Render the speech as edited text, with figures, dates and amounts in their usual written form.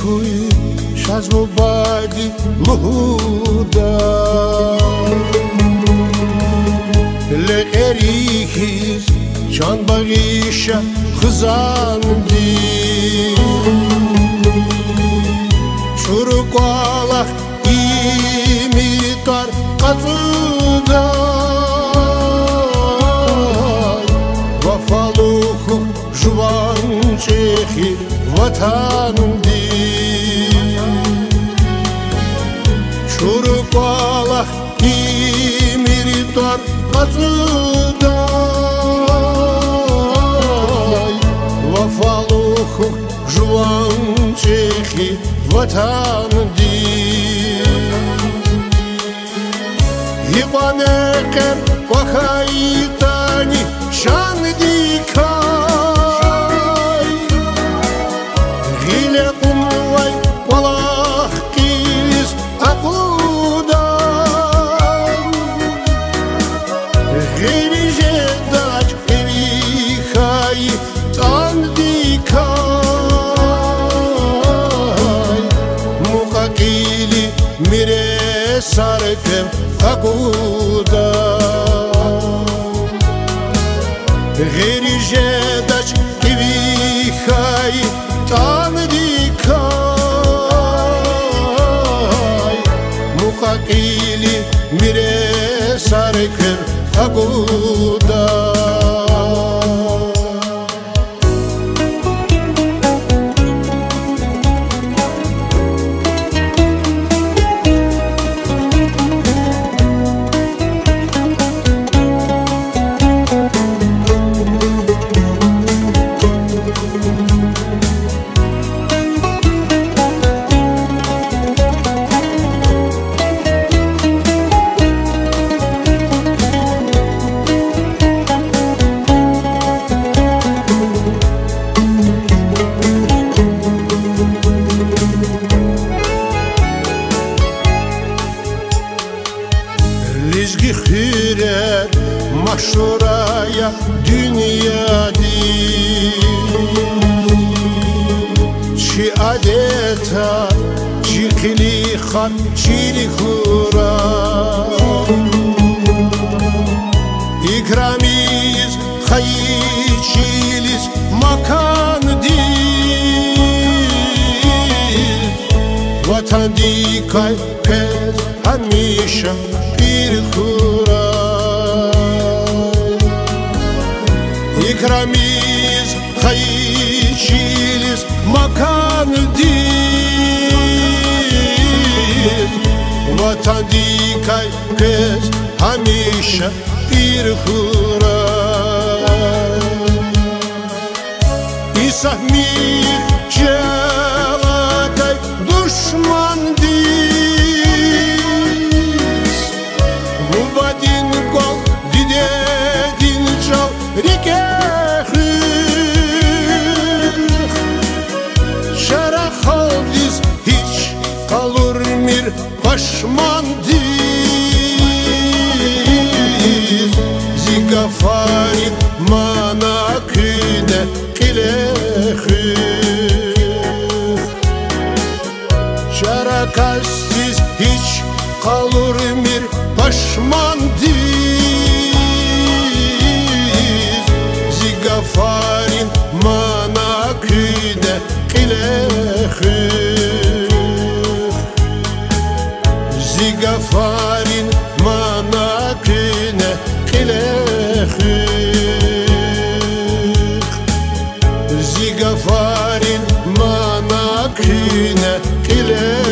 Hui și-ați mubadi luhuda Le erihis Can bagişa hızandi Çuruk alak imitar katıda Vafaluhu juvan çehi vatandi Çuruk alak imitar katıda Vafaluhu juvan çehi vatandi Hibaneker vakaytani şandikay Gile kumvay valah kiz akudan Gerice daç evihai tandikay Mukakili mire sarkem akuda Gerice daç evihai tandikay Mukakili mire sarkem akuda Rizgi hürer maşuraya dünya değil Çi adeta çi kilihan çili hura İkramiz hayçiliz makan değil Vatan dikay pez hamisha bir hura İkramiz hayçiliz makan değil Vatan dikay pez hamisha bir hura İsahmir celatay düşman değil Mubadin gol didedin çal rikehı Şerah haldiz hiç kalır mir paşman değil Zigafarin manakine kilehı Şerakastsiz hiç kalır mir paşman değil Zigafarin manakine kilehı Zigafarin manakine kilehı Zigafarin manakine kilehı